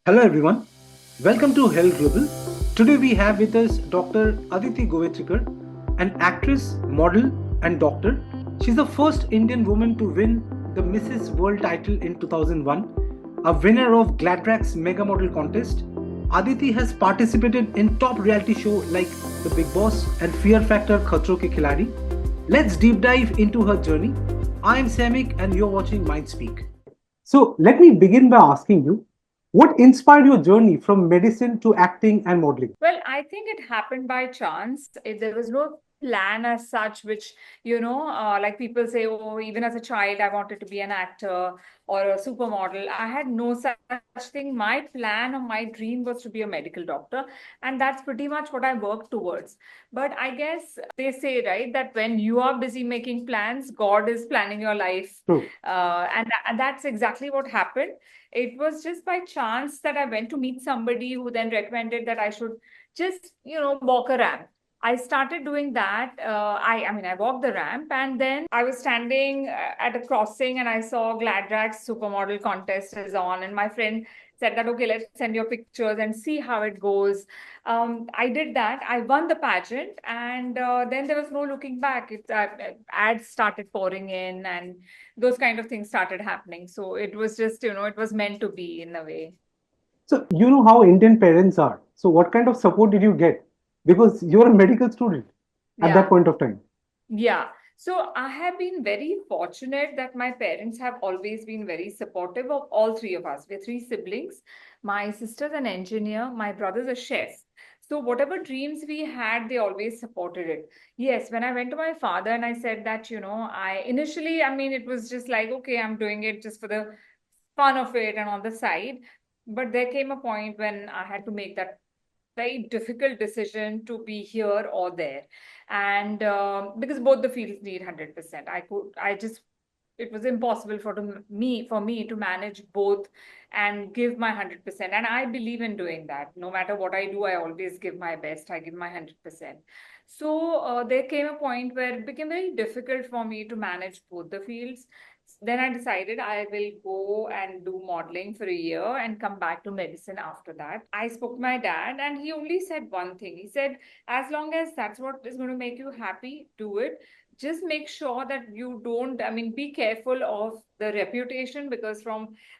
Hello everyone, welcome to Herald Global. Today we have with us Dr. Aditi Govitrikar, an actress, model, and doctor. She's the first Indian woman to win the Mrs. World title in 2001, a winner of Gladrak's Mega Model Contest. Aditi has participated in top reality shows like The Big Boss and Fear Factor Khatro Ke Khiladi. Let's deep dive into her journey. I am Saimik and you're watching Mind Speak. So let me begin by asking you, what inspired your journey from medicine to acting and modeling? Well, I think it happened by chance. There was no plan as such, which, like people say, oh, even as a child, I wanted to be an actor or a supermodel. I had no such thing. My plan or my dream was to be a medical doctor. And that's pretty much what I worked towards. But I guess they say, right, that when you are busy making plans, God is planning your life. True. And that's exactly what happened. It was just by chance that I went to meet somebody who then recommended that I should just, walk a ramp. I started doing that. I walked the ramp and then I was standing at a crossing and I saw Gladrak's supermodel contest is on. And my friend said that, okay, let's send your pictures and see how it goes. I did that. I won the pageant and then there was no looking back. Ads started pouring in and those kind of things started happening. So it was just, it was meant to be in a way. So you know how Indian parents are. So what kind of support did you get? Because you're a medical student at that Yeah. point of time. Yeah. So I have been very fortunate that my parents have always been very supportive of all three of us. We're three siblings. My sister's an engineer, my brother's a chef. So whatever dreams we had, they always supported it. Yes, when I went to my father and I said that, it was just like, okay, I'm doing it just for the fun of it and on the side. But there came a point when I had to make that very difficult decision to be here or there, and because both the fields need 100%, it was impossible for me to manage both and give my 100%. And I believe in doing that. No matter what I do, I always give my best. I give my 100%. So there came a point where it became very difficult for me to manage both the fields. Then I decided I will go and do modeling for a year and come back to medicine after that. I spoke to my dad and he only said one thing. He said, as long as that's what is going to make you happy, do it. Just make sure that you don't, be careful of the reputation, because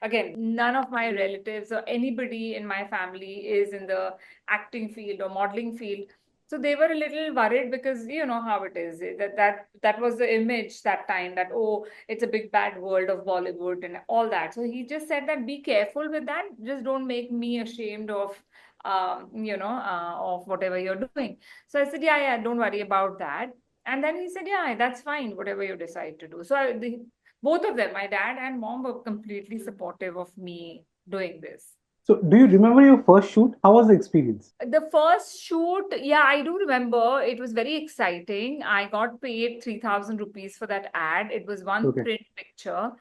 again, none of my relatives or anybody in my family is in the acting field or modeling field. So they were a little worried, because you know how it is. That was the image that time, that, oh, it's a big bad world of Bollywood and all that. So he just said that be careful with that. Just don't make me ashamed of whatever you're doing. So I said, yeah, yeah, don't worry about that. And then he said, yeah, that's fine, whatever you decide to do. So both of them, my dad and mom, were completely supportive of me doing this. So do you remember your first shoot? How was the experience? The first shoot, yeah, I do remember. It was very exciting. I got paid 3,000 rupees for that ad. It was one Okay. print picture,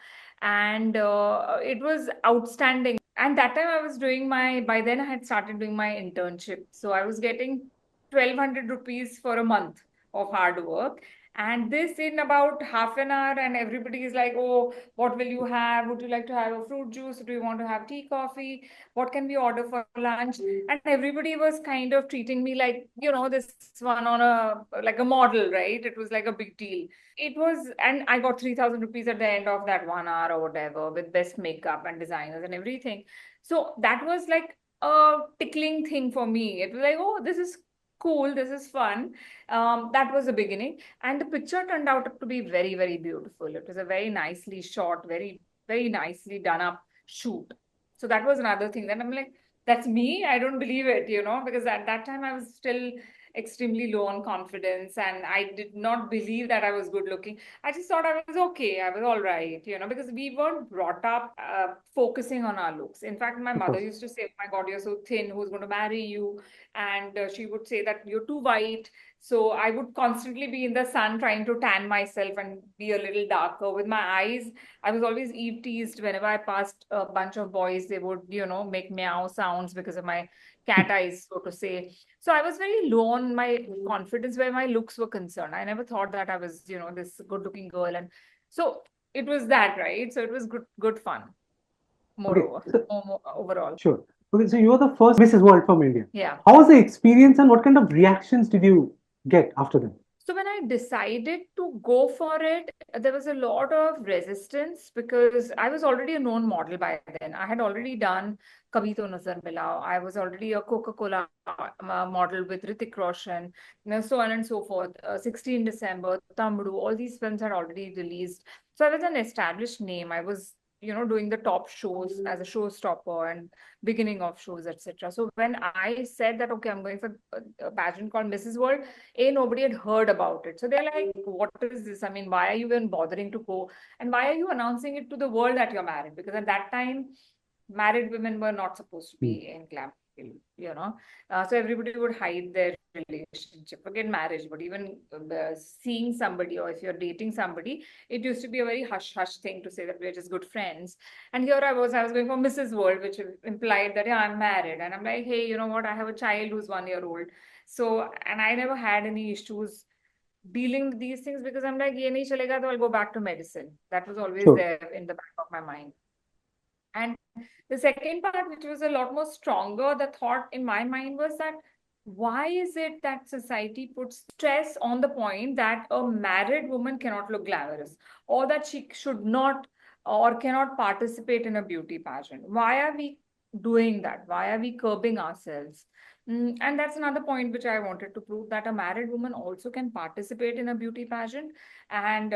and it was outstanding. And that time I was by then I had started doing my internship. So I was getting 1,200 rupees for a month of hard work. And this in about half an hour, and everybody is like, oh, what will you have? Would you like to have a fruit juice? Do you want to have tea, coffee? What can we order for lunch? And everybody was kind of treating me like, this one on like a model, right? It was like a big deal. It was, and I got 3,000 rupees at the end of that 1 hour or whatever, with best makeup and designers and everything. So that was like a tickling thing for me. It was like, oh, this is cool, this is fun. That was the beginning. And the picture turned out to be very, very beautiful. It was a very nicely shot, very, very nicely done up shoot. So that was another thing. Then I'm like, that's me. I don't believe it, because at that time I was still extremely low on confidence and I did not believe that I was good looking. I just thought I was okay. I was all right, because we weren't brought up focusing on our looks. In fact, my Of mother course. used to say, oh my God, you're so thin. Who's going to marry you? And she would say that you're too white. So I would constantly be in the sun trying to tan myself and be a little darker with my eyes. I was always eve teased whenever I passed a bunch of boys. They would, make meow sounds because of my cat eyes, so to say. So I was very low on my confidence where my looks were concerned. I never thought that I was, this good-looking girl, and so it was that, right? So it was good fun. Okay. Moreover, So overall. sure. Okay, so you were the first Mrs. World from India. Yeah. How was the experience and what kind of reactions did you get after that? So when I decided to go for it, there was a lot of resistance because I was already a known model by then. I had already done Kabhi To Nazar Milao. I was already a Coca-Cola model with Hrithik Roshan, so on and so forth. 16 December, Tamdu, all these films had already released. So I was an established name. I was, doing the top shows as a showstopper and beginning of shows, etc. So when I said that, okay, I'm going for a pageant called Mrs. World, nobody had heard about it. So they're like, what is this? I mean, why are you even bothering to go? And why are you announcing it to the world that you're married? Because at that time, married women were not supposed to Hmm. be in glam, so everybody would hide their relationship, forget marriage, but even seeing somebody, or if you're dating somebody, it used to be a very hush hush thing to say that we're just good friends. And here I was going for Mrs. World, which implied that, yeah, I'm married. And I'm like, hey, you know what? I have a child who's 1 year old. So, and I never had any issues dealing with these things because I'm like, ye nahi chalega, so I'll go back to medicine. That was always Sure. there in the back of my mind. And the second part, which was a lot more stronger, the thought in my mind was that why is it that society puts stress on the point that a married woman cannot look glamorous, or that she should not or cannot participate in a beauty pageant? Why are we doing that? Why are we curbing ourselves? And that's another point which I wanted to prove, that a married woman also can participate in a beauty pageant. And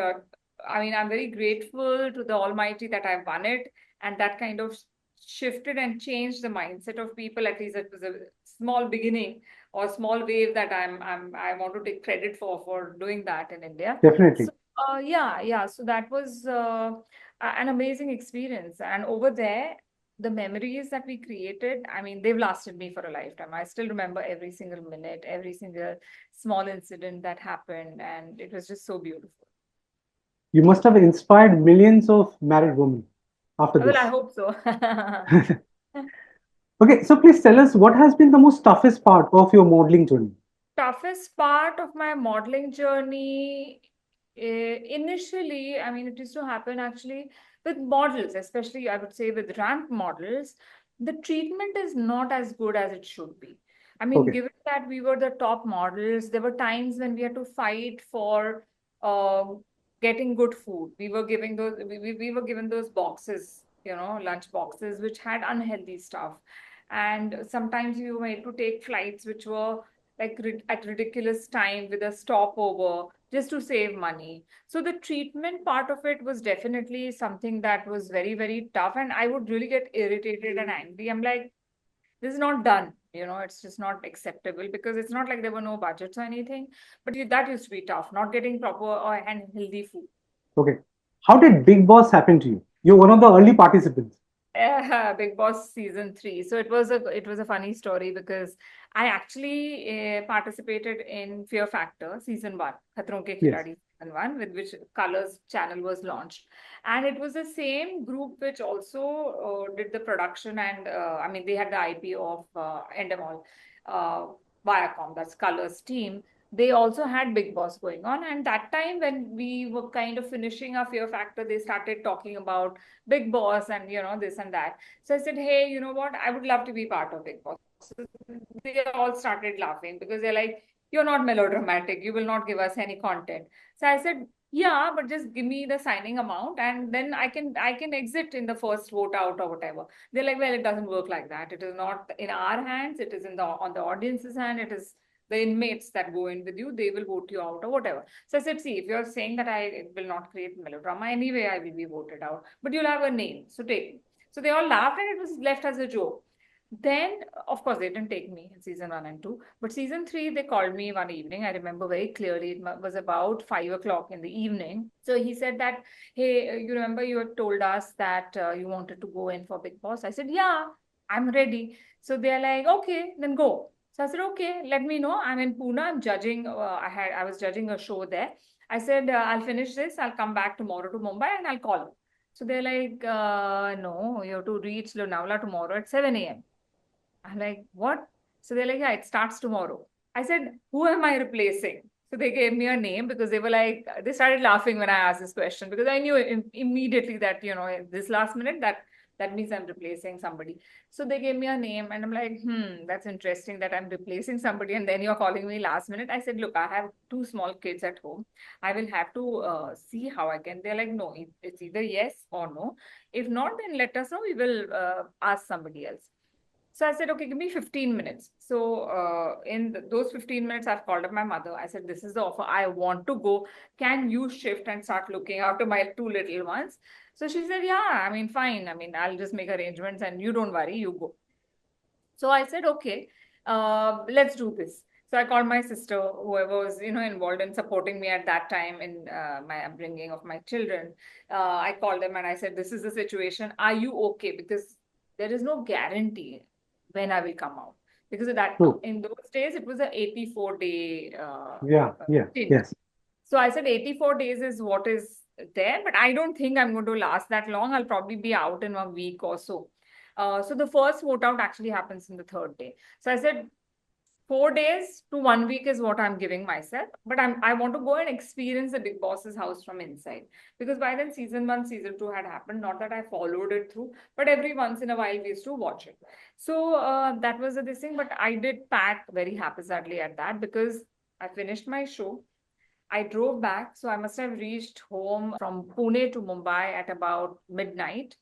I mean, I'm very grateful to the Almighty that I've won it, and that kind of shifted and changed the mindset of people. At least it was a small beginning or small wave that I want to take credit for doing that in India. Definitely. So yeah, so that was an amazing experience. And over there, the memories that we created, I mean, they've lasted me for a lifetime. I still remember every single minute, every single small incident that happened, and it was just so beautiful. You must have inspired millions of married women after Well, I this. hope so. Okay, so please tell us what has been the most toughest part of your modeling journey? Toughest part of my modeling journey, initially, I mean, it used to happen actually with models, especially I would say with ramp models. The treatment is not as good as it should be. I mean, Okay. given that we were the top models, there were times when we had to fight for uh, getting good food. We were given those boxes, lunch boxes, which had unhealthy stuff. And sometimes we were made to take flights which were like at ridiculous time with a stopover just to save money. So the treatment part of it was definitely something that was very, very tough. And I would really get irritated and angry. I'm like, this is not done. It's just not acceptable, because it's not like there were no budgets or anything. But that used to be tough, not getting proper and healthy food. Okay. How did Big Boss happen to you? You're one of the early participants. Big Boss season 3. So it was a funny story because I actually participated in Fear Factor season 1, Khatron Ke Yes. Khiladi season 1, with which Colors channel was launched, and it was the same group which also did the production, and I mean, they had the IP of Endemol, uh, Viacom, that's Colors team. They also had Big Boss going on, and that time when we were kind of finishing our Fear Factor, they started talking about Big Boss and this and that. So I said, hey, you know what? I would love to be part of Big Boss. So they all started laughing because they're like, you're not melodramatic. You will not give us any content. So I said, yeah, but just give me the signing amount, and then I can exit in the first vote out or whatever. They're like, well, it doesn't work like that. It is not in our hands. It is on the audience's hand. It is the inmates that go in with you. They will vote you out or whatever. So I said, see, if you're saying that I will not create melodrama, anyway, I will be voted out, but you'll have a name. So take me. So they all laughed and it was left as a joke. Then, of course, they didn't take me in season 1 and 2, but season 3, they called me one evening. I remember very clearly. It was about 5 o'clock in the evening. So he said that, hey, you remember you had told us that you wanted to go in for Big Boss? I said, yeah, I'm ready. So they're like, okay, then go. So I said, okay, let me know. I'm in Pune. I'm judging. I was judging a show there. I said, I'll finish this. I'll come back tomorrow to Mumbai and I'll call you. So they're like, no, you have to reach Lonavala tomorrow at 7 a.m. I'm like, what? So they're like, yeah, it starts tomorrow. I said, who am I replacing? So they gave me a name because they were like, they started laughing when I asked this question, because I knew immediately that, this last minute that That means I'm replacing somebody. So they gave me a name, and I'm like, that's interesting that I'm replacing somebody, and then you're calling me last minute. I said, look, I have two small kids at home. I will have to see how I can. They're like, no, it's either yes or no. If not, then let us know. We will ask somebody else. So I said, okay, give me 15 minutes. So in those 15 minutes, I've called up my mother. I said, this is the offer. I want to go. Can you shift and start looking after my two little ones? So she said, yeah, I mean, fine. I mean, I'll just make arrangements and you don't worry, you go. So I said, okay, let's do this. So I called my sister, whoever was, involved in supporting me at that time in my upbringing of my children. I called them and I said, this is the situation. Are you okay? Because there is no guarantee when I will come out. Because that True. in those days, it was a 84-day Yeah, yeah, stint. yes. So I said 84 days is what is there, but I don't think I'm going to last that long. I'll probably be out in a week or so. So the first vote out actually happens in the third day. So I said 4 days to 1 week is what I'm giving myself, but I want to go and experience the Big Boss's house from inside, because by then season 1, season 2 had happened. Not that I followed it through, but every once in a while we used to watch it. So that was this thing. But I did pack very haphazardly at that because I finished my show. I drove back, so I must have reached home from Pune to Mumbai at about midnight.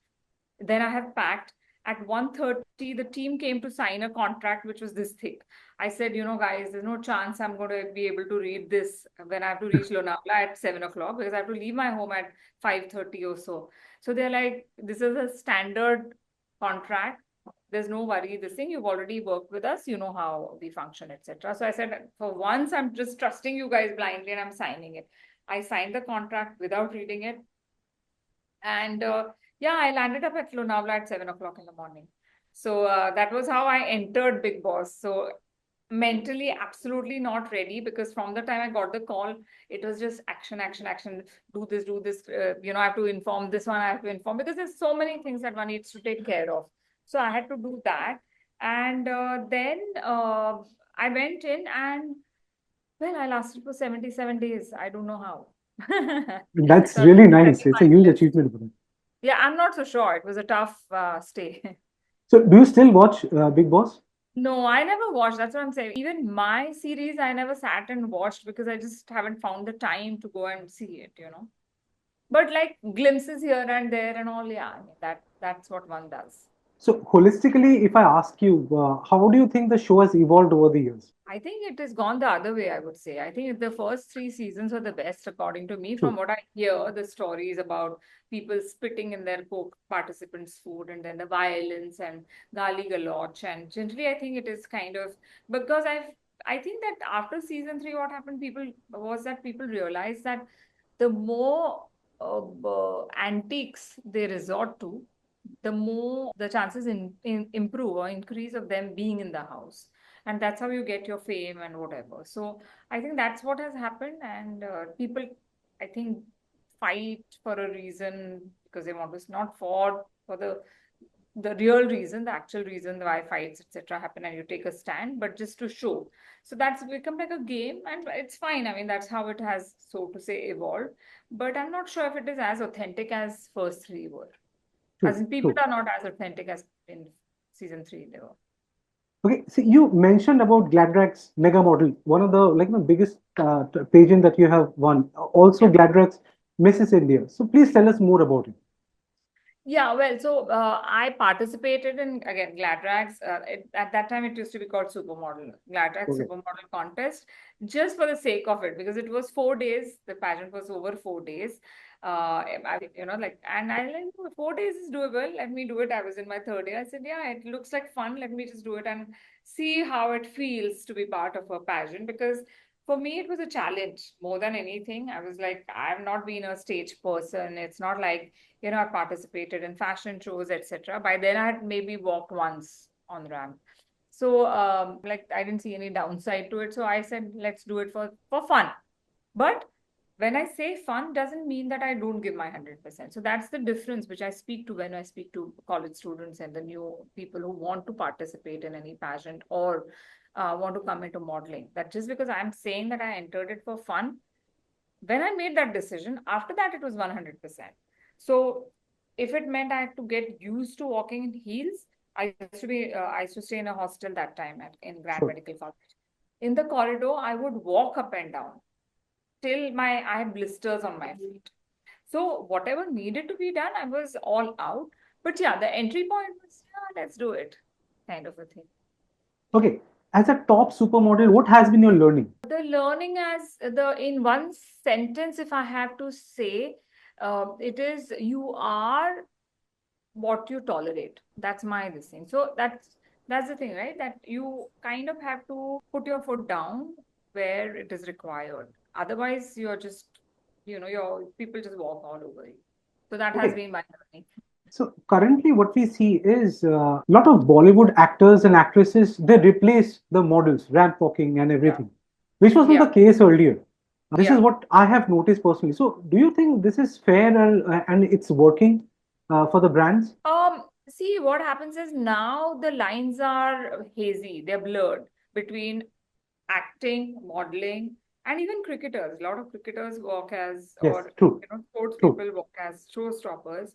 Then I have packed. At 1:30, the team came to sign a contract which was this thick. I said, guys, there's no chance I'm going to be able to read this when I have to reach Lonavala at 7 o'clock, because I have to leave my home at 5:30 or so. So they're like, this is a standard contract. There's no worry. This thing, you've already worked with us. You know how we function, etc. So I said, for once, I'm just trusting you guys blindly and I'm signing it. I signed the contract without reading it. And yeah, I landed up at Lonavala at 7 o'clock in the morning. So that was how I entered Big Boss. So mentally, absolutely not ready, because from the time I got the call, it was just action, action, action. Do this, do this. I have to inform this one, I have to inform, because there's so many things that one needs to take care of. So I had to do that. And then I went in and, well, I lasted for 77 days. I don't know how. That's So I was really very nice. It's a huge mindless. achievement for them. Yeah, I'm not so sure. It was a tough stay. So, do you still watch Big Boss? No, I never watched. That's what I'm saying. Even my series, I never sat and watched because I just haven't found the time to go and see it. But like glimpses here and there and all, yeah, I mean, that's what one does. So, holistically, if I ask you, how do you think the show has evolved over the years? I think it has gone the other way, I would say. I think the first three seasons were the best, according to me. From True. what I hear, the stories about people spitting in their participants' food, and then the violence and gali galoch. And generally, I think it is kind of, because I think that after season three, what happened, people realized that the more antiques they resort to, the more the chances in improve or increase of them being in the house, and that's how you get your fame and whatever. So I think that's what has happened. And people, I think, fight for a reason, because they want to, not for the real reason, the actual reason why fights etc happen, and you take a stand, but just to show. So that's become like a game, and it's fine. I mean, that's how it has, so to say, evolved. But I'm not sure if it is as authentic as first three were. As True. in, people True. are not as authentic as in season three they were. Okay, so you mentioned about Gladrax Mega Model, one of the biggest pageant that you have won. Also, Yeah. Gladrax Mrs. India. So please tell us more about it. Yeah, well, so I participated in, again, Gladrax. At that time, it used to be called Supermodel, Gladrax Okay. Supermodel Contest, just for the sake of it, because it was 4 days. The pageant was over 4 days. And I like, 4 days is doable. Let me do it. I was in my third year. I said, yeah, it looks like fun. Let me just do it and see how it feels to be part of a pageant. Because for me, it was a challenge more than anything. I was like, I've not been a stage person. It's not like, I participated in fashion shows, etc. By then, I had maybe walked once on ramp. So, like, I didn't see any downside to it. So I said, let's do it for fun. But when I say fun, doesn't mean that I don't give my 100%. So that's the difference which I speak to when I speak to college students and the new people who want to participate in any pageant or want to come into modeling. That just because I'm saying that I entered it for fun, when I made that decision, after that it was 100%. So if it meant I had to get used to walking in heels, I used to stay in a hostel that time in Grand Sure. Medical College. In the corridor, I would walk up and down till I had blisters on my feet. So whatever needed to be done, I was all out. But yeah, the entry point was, yeah, let's do it, kind of a thing. Okay. As a top supermodel, what has been your learning? The learning as the in one sentence, if I have to say, it is you are what you tolerate. That's my this thing. So that's the thing, right? That you kind of have to put your foot down where it is required. Otherwise, you're just, your people just walk all over you. So that has Okay. been my learning. So currently, what we see is a lot of Bollywood actors and actresses, they replace the models, ramp walking and Yeah. everything, which was not the Yeah. case earlier. This is Yeah. what I have noticed personally. So, do you think this is fair and it's working for the brands? See, what happens is now the lines are hazy, they're blurred between acting, modeling, and even cricketers. A lot of cricketers work as, Yes, or true, sports true. people work as showstoppers.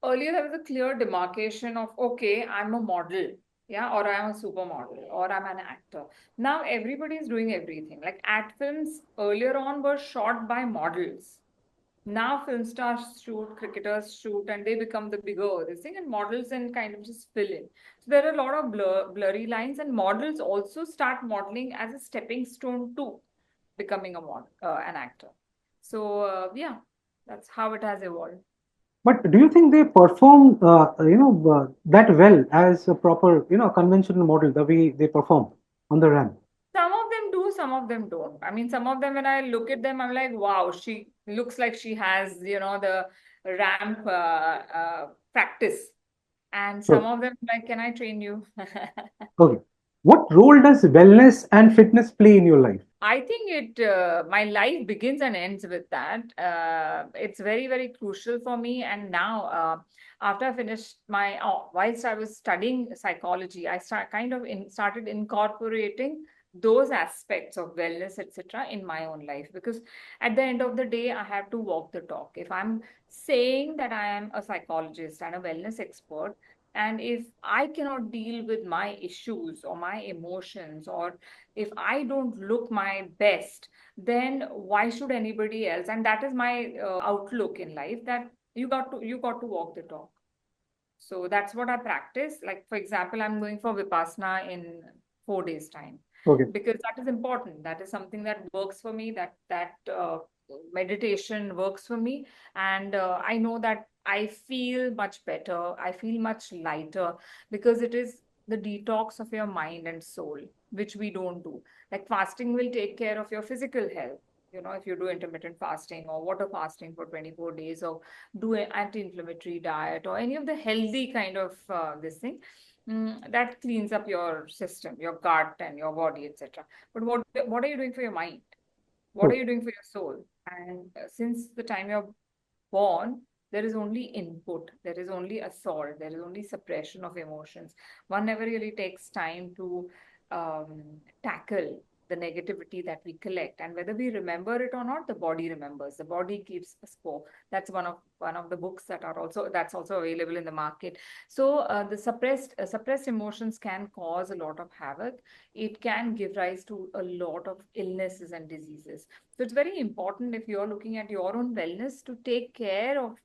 Earlier, there was a clear demarcation of, okay, I'm a model, yeah, or I'm a supermodel, or I'm an actor. Now everybody is doing everything. Like ad films earlier on were shot by models. Now film stars shoot, cricketers shoot, and they become the bigger this thing, and models and kind of just fill in. So there are a lot of blurry lines, and models also start modeling as a stepping stone to becoming an actor. So yeah, that's how it has evolved. But do you think they perform, that well as a proper, conventional model, the way they perform on the ramp? Some of them do, some of them don't. I mean, some of them, when I look at them, I'm like, wow, she looks like she has, the ramp practice. And some Sure. of them, like, can I train you? Okay. What role does wellness and fitness play in your life? I think my life begins and ends with that. It's very, very crucial for me. And now, after I finished whilst I was studying psychology, started incorporating those aspects of wellness, etc., in my own life. Because at the end of the day, I have to walk the talk. If I'm saying that I am a psychologist and a wellness expert, and if I cannot deal with my issues or my emotions, or if I don't look my best, then why should anybody else? And that is my outlook in life, that you got to walk the talk. So that's what I practice. Like, for example, I'm going for Vipassana in 4 days' time, Okay. because that is important. That is something that works for me, that meditation works for me. And I know that I feel much better. I feel much lighter, because it is the detox of your mind and soul, which we don't do. Like, fasting will take care of your physical health. If you do intermittent fasting or water fasting for 24 days, or do an anti-inflammatory diet, or any of the healthy kind of this thing, that cleans up your system, your gut and your body, etc. But what are you doing for your mind? What are True. you doing for your soul? And since the time you're born, there is only input, there is only assault, there is only suppression of emotions. One never really takes time to tackle the negativity that we collect, and whether we remember it or not, the body remembers, the body keeps a score. That's one of the books that's also available in the market. So the suppressed emotions can cause a lot of havoc. It can give rise to a lot of illnesses and diseases. So it's very important, if you're looking at your own wellness, to take care of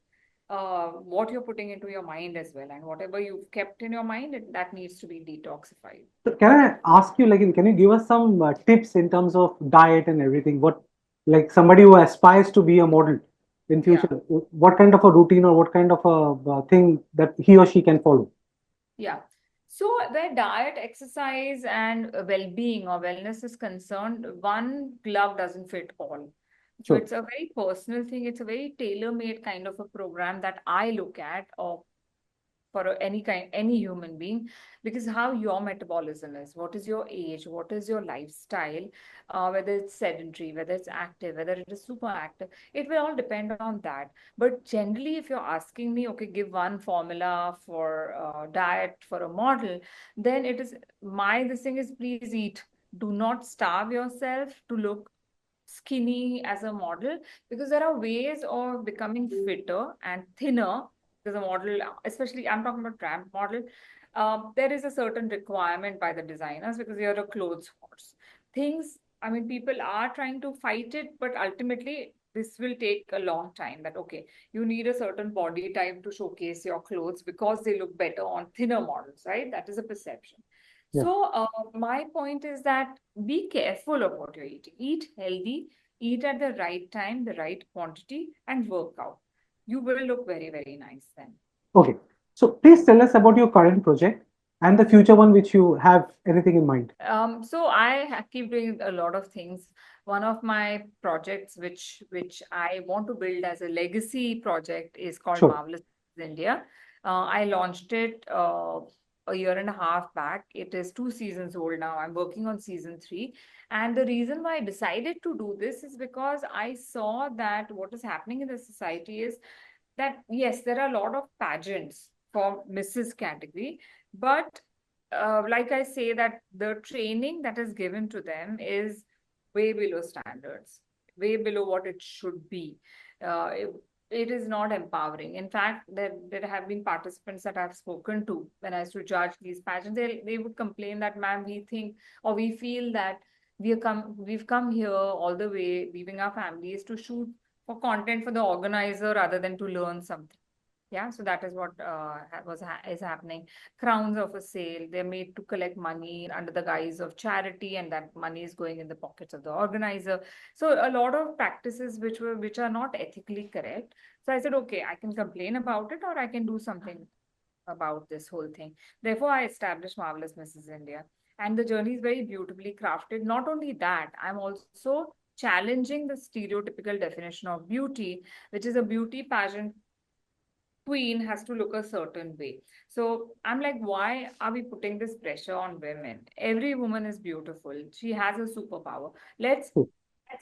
what you're putting into your mind as well. And whatever you've kept in your mind, that needs to be detoxified. So can I ask you, like, can you give us some tips in terms of diet and everything? What, like somebody who aspires to be a model in future, Yeah. what kind of a routine or what kind of a thing that he or she can follow? Yeah. So where diet, exercise, and well-being or wellness is concerned, one glove doesn't fit all. So Sure. it's a very personal thing. It's a very tailor-made kind of a program that I look at, or for any human being, because how your metabolism is, what is your age, what is your lifestyle, whether it's sedentary, whether it's active, whether it is super active, it will all depend on that. But generally, if you're asking me, okay, give one formula for diet for a model, then it is my this thing is, please eat. Do not starve yourself to look skinny as a model, because there are ways of becoming fitter and thinner Because a model, especially I'm talking about ramp model, there is a certain requirement by the designers because you're a clothes horse. Things, I mean, people are trying to fight it, but ultimately this will take a long time. That okay, you need a certain body type to showcase your clothes because they look better on thinner models, right? That is a perception. Yeah. So my point is that be careful of what you're eating. Eat healthy, eat at the right time, the right quantity, and work out. You will look very, very nice then. Okay. So please tell us about your current project and the future one which you have anything in mind. So keep doing a lot of things. One of my projects, which I want to build as a legacy project, is called Sure. Marvelous India. I launched it a year and a half back. It is 2 seasons old now. I'm working on season three. And the reason why I decided to do this is because I saw that what is happening in the society is that yes, there are a lot of pageants for Mrs. category, but like I say, that the training that is given to them is way below standards, way below what it should be. Uh, it, it is not empowering. In fact, there have been participants that I've spoken to when I used to judge these pageants. They would complain that, ma'am, we think or we feel that we've come here all the way, leaving our families to shoot for content for the organizer rather than to learn something. Yeah, so that is what is happening. Crowns of a sale, they're made to collect money under the guise of charity, and that money is going in the pockets of the organizer. So a lot of practices which are not ethically correct. So I said, okay, I can complain about it or I can do something about this whole thing. Therefore, I established Marvelous Mrs. India. And the journey is very beautifully crafted. Not only that, I'm also challenging the stereotypical definition of beauty, which is a beauty pageant queen has to look a certain way. So I'm like, why are we putting this pressure on women? Every woman is beautiful. She has a superpower. Cool. Let's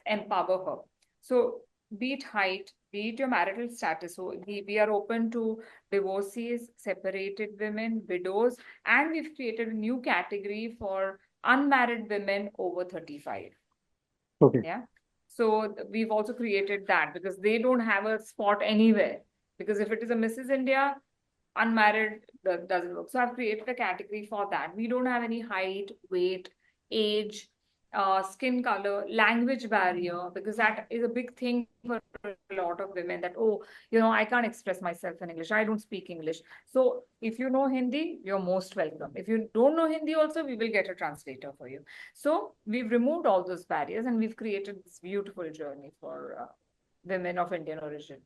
empower her. So be it height, be it your marital status. So we are open to divorcees, separated women, widows, and we've created a new category for unmarried women over 35. Okay. Yeah. So we've also created that because they don't have a spot anywhere. Because if it is a Mrs. India, unmarried doesn't work. So I've created a category for that. We don't have any height, weight, age, skin color, language barrier, because that is a big thing for a lot of women that, oh, I can't express myself in English. I don't speak English. So if you know Hindi, you're most welcome. If you don't know Hindi also, we will get a translator for you. So we've removed all those barriers and we've created this beautiful journey for women of Indian origin.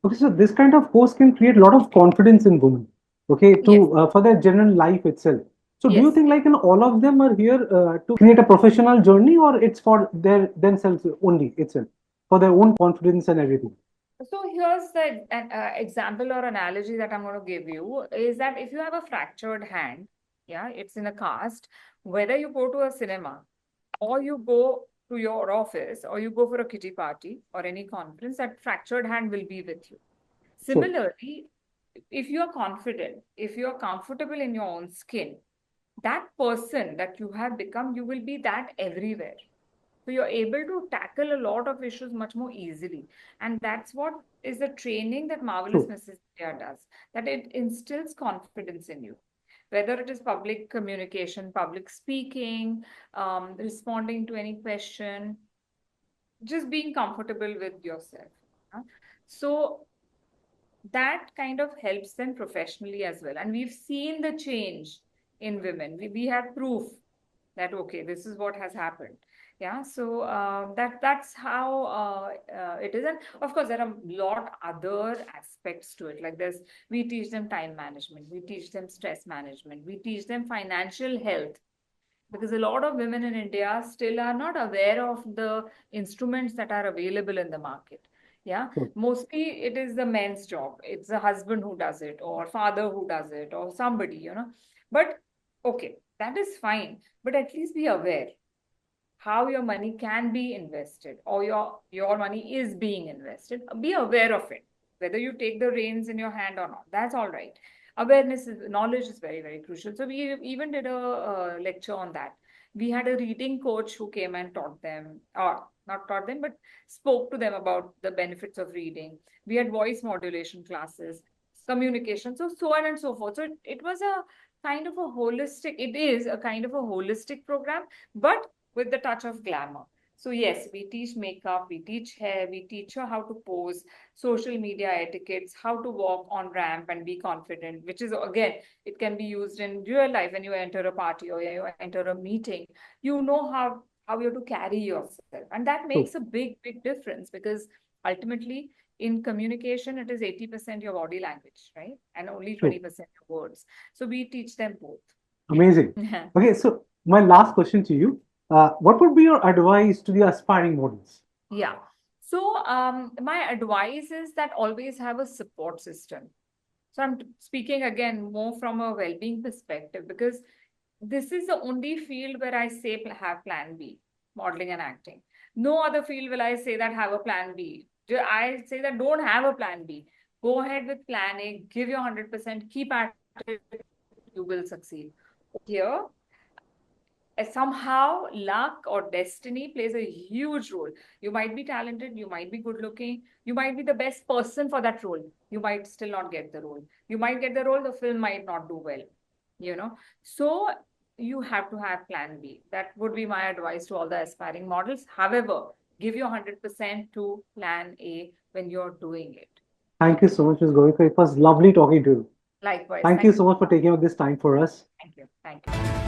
Okay, so this kind of course can create a lot of confidence in women. Okay, Yes, to for their general life itself. So, do you yes. think like all of them are here to create a professional journey, or it's for their themselves only itself, for their own confidence and everything? So here's the an example or analogy that I'm going to give you is that if you have a fractured hand, yeah, it's in a cast, whether you go to a cinema or you go to your office or you go for a kitty party or any conference, that fractured hand will be with you. Sure. Similarly, if you are confident, if you are comfortable in your own skin, that person that you have become, you will be that everywhere. So you're able to tackle a lot of issues much more easily. And that's what is the training that Marvelous True. Mrs. India does, that it instills confidence in you. Whether it is public communication, public speaking, responding to any question, just being comfortable with yourself. Huh? So that kind of helps them professionally as well. And we've seen the change in women. We have proof that okay, this is what has happened. Yeah, so that's how it is. And of course there are a lot other aspects to it, like there's we teach them time management, we teach them stress management, we teach them financial health, because a lot of women in India still are not aware of the instruments that are available in the market. Yeah, True. mostly it is the men's job. It's the husband who does it, or father who does it, or somebody. But okay, that is fine. But at least be aware how your money can be invested, or your money is being invested. Be aware of it, whether you take the reins in your hand or not. That's all right. Knowledge is very, very crucial. So we even did a lecture on that. We had a reading coach who came and taught them, or not taught them, but spoke to them about the benefits of reading. We had voice modulation classes. communication, so on and so forth. So it was a kind of a holistic, it is a kind of a holistic program, but with the touch of glamour. So yes, we teach makeup, we teach hair, we teach her how to pose, social media etiquettes, how to walk on ramp and be confident, which is again, it can be used in real life. When you enter a party or you enter a meeting, you know how you have to carry yourself, and that makes a True, big difference, because ultimately in communication it is 80% your body language, right, and only true. 20% your words. So we teach them both. Amazing. Okay, so my last question to you, what would be your advice to the aspiring models? Yeah. So my advice is that always have a support system. So I'm speaking again more from a well-being perspective, because this is the only field where I say have plan B, modeling and acting. No other field will I say that have a plan B. I say that don't have a plan B. Go ahead with plan A, give your 100%, keep at it, you will succeed. Here, somehow luck or destiny plays a huge role. You might be talented, you might be good looking, you might be the best person for that role, you might still not get the role, you might get the role, the film might not do well, you know. So you have to have plan B. That would be my advice to all the aspiring models. However, give your 100% to plan A when you're doing it. Thank you so much, Ms. Govika. It was lovely talking to you. Likewise, Thank you thank you so so much for much. taking out this time for us. Thank you.